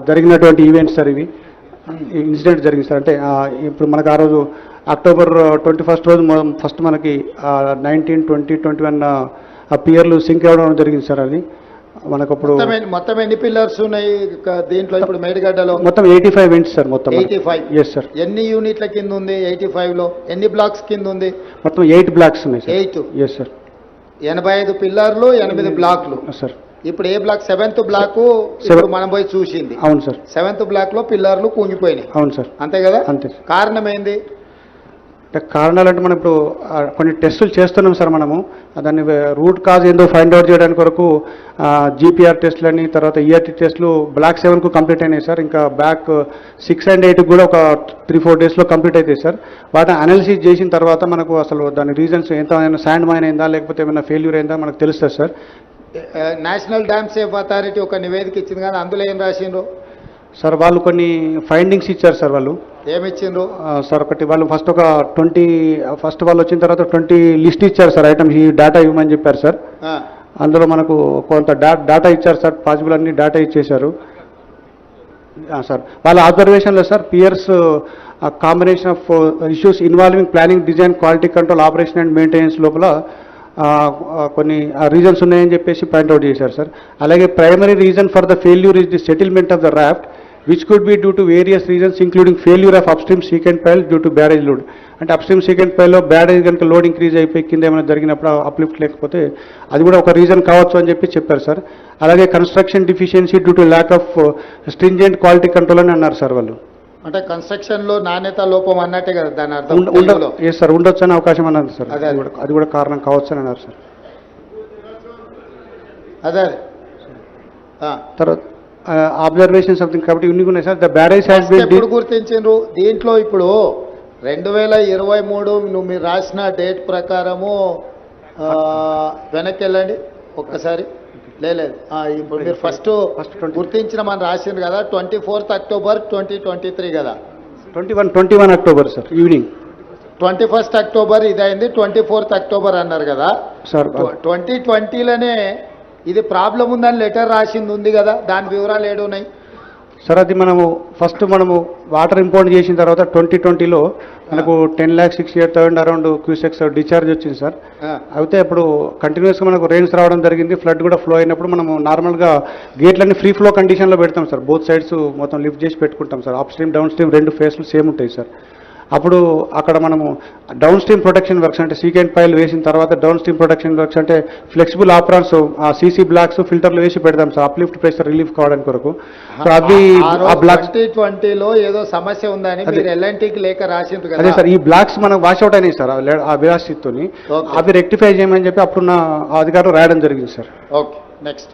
జరిగినటువంటి events sir ఇవి incident జరిగింది సార్. అంటే ఇప్పుడు మనకు ఆ రోజు అక్టోబర్ 21 రోజు ఫస్ట్ మనకి 19, 20, 21 పియర్లు సింక్ అవ్వడం జరిగింది సార్. అది మనకప్పుడు మొత్తం ఎన్ని పిల్లర్స్ ఉన్నాయి దీంట్లో ఇప్పుడు మేడిగడ్డలో? మొత్తం 85 వెంట్స్ సార్. మొత్తం 85. Yes sir. ఎన్ని యూనిట్ల కింద ఉంది 85 లో? ఎన్ని బ్లాక్స్ కింద ఉంది? మొత్తం 8 బ్లాక్స్ ఉన్నాయి సార్. 8. Yes sir. 85 పిల్లర్లు, 8 బ్లాక్లు సార్. ఇప్పుడు ఏ బ్లాక్? 7th బ్లాక్ మనం పోయి చూసింది. అవును సార్. 7th బ్లాక్ లో పిల్లర్లు కూలిపోయినాయి. అవును సార్. అంతే కదా? అంతే. కారణం ఏంది? కారణాలు అంటే మనం ఇప్పుడు కొన్ని టెస్టులు చేస్తున్నాం సార్. మనము దాన్ని రూట్ కాజ్ ఏందో ఫైండ్ అవుట్ చేయడానికి వరకు జీపీఆర్ టెస్టులని, తర్వాత ఈఆర్టీ టెస్టులు బ్లాక్ 7కు కంప్లీట్ అయినాయి సార్. ఇంకా బ్యాక్ 6 and 8 కూడా ఒక 3-4 డేస్లో కంప్లీట్ అవుతాయి సార్. వాటిని అనాలిసిస్ చేసిన తర్వాత మనకు అసలు దాని రీజన్స్ ఎంత శాండ్ మైన్ అయిందా లేకపోతే ఏమైనా ఫెయిల్యూర్ అయిందా మనకు తెలుస్తుంది sir. National dam safe authority ఒక నివేదిక ఇచ్చింది కానీ అందులో ఏం రాసిండ్రు సార్? వాళ్ళు కొన్ని ఫైండింగ్స్ ఇచ్చారు సార్. వాళ్ళు ఏమిచ్చిండ్రు సార్? ఒకటి వాళ్ళు ఫస్ట్ ఒక 20 వాళ్ళు వచ్చిన తర్వాత 20 లిస్ట్ ఇచ్చారు సార్. ఐటమ్స్ ఈ డేటా ఇవ్వమని చెప్పారు సార్. అందులో మనకు కొంత డేటా ఇచ్చారు సార్. పాసిబుల్ అన్ని డేటా ఇచ్చేశారు సార్. వాళ్ళ ఆబ్జర్వేషన్లో సార్ పియర్స్ combination of issues involving planning, design, quality control, operation and maintenance లోపల కొన్ని రీజన్స్ ఉన్నాయని చెప్పేసి పాయింట్అవుట్ చేశారు సార్. అలాగే primary reason for the failure is the settlement of the raft which could be due to various reasons including failure of upstream secant pile due to barrage load. అంటే upstream secant పైల్లో barrage కనుక load increase అయిపోయి కింద ఏమైనా జరిగినప్పుడు uplift లేకపోతే అది కూడా ఒక రీజన్ కావచ్చు అని చెప్పి చెప్పారు సార్. అలాగే construction deficiency due to lack of stringent quality control అని అన్నారు సార్ వాళ్ళు. అంటే కన్స్ట్రక్షన్ లో నాణ్యత లోపం అన్నట్టే కదా దాని అర్థం? ఎస్ సార్, ఉండొచ్చు అనే అవకాశం అన్నారు సార్. అది కూడా కారణం కావచ్చు అని అన్నారు సార్. అదే తర్వాత అబ్జర్వేషన్ సంథింగ్ కాబట్టి ఇన్ని ఉన్నాయి sir. The barrage has been ఎప్పుడు గుర్తించారు దీంట్లో? ఇప్పుడు 2023 నువ్వు మీరు రాసిన డేట్ ప్రకారము వెనక్కి వెళ్ళండి ఒక్కసారి. లేదు ఇప్పుడు మీరు ఫస్ట్ గుర్తించిన మనం రాసింది కదా 24th October 2023 కదా? 21 October sir evening. 21st October ఇదైంది, 24th October అన్నారు కదా సార్. 2020లోనే ఇది ప్రాబ్లం ఉందని లెటర్ రాసింది ఉంది కదా, దాని వివరాలు ఏడున్నాయి సార్? అది మనము ఫస్ట్ వాటర్ ఇంపోర్ట్ చేసిన తర్వాత 2020లో మనకు 10,60,000 అరౌండ్ క్యూసెక్స్ డిశ్చార్జ్ వచ్చింది సార్. అయితే అప్పుడు కంటిన్యూస్గా మనకు రెయిన్స్ రావడం జరిగింది, ఫ్లడ్ కూడా ఫ్లో అయినప్పుడు మనము నార్మల్గా గేట్లన్నీ ఫ్రీ ఫ్లో కండిషన్లో పెడతాం సార్. బోత్ సైడ్స్ మొత్తం లిఫ్ట్ చేసి పెట్టుకుంటాం sir. Upstream, downstream 2 ఫేస్లు సేమ్ ఉంటాయి సార్. అప్పుడు అక్కడ మనము డౌన్ స్ట్రీమ్ ప్రొటెక్షన్ వర్క్స్ అంటే సీకెంట్ పైల్ వేసిన తర్వాత డౌన్ స్ట్రీమ్ ప్రొటెక్షన్ వర్క్స్ అంటే ఫ్లెక్సిబుల్ ఆప్రాన్స్, ఆ సీసీ బ్లాక్స్ ఫిల్టర్లు వేసి పెడతాం సార్ అప్లిఫ్ట్ ప్రెషర్ రిలీఫ్ కావడానికి కొరకు. అవి ఆ బ్లాక్స్ 2020లో ఏదో సమస్య ఉందని మీరు ఎల్ఎన్టీకి లేక రాసింది కదా? అదే సార్, ఈ బ్లాక్స్ మనకు వాష్అవుట్ అయినాయి సార్ ఆ విరాసితో. అవి రెక్టిఫై చేయమని చెప్పి అప్పుడున్న అధికారులు రాయడం జరిగింది సార్. Okay, next.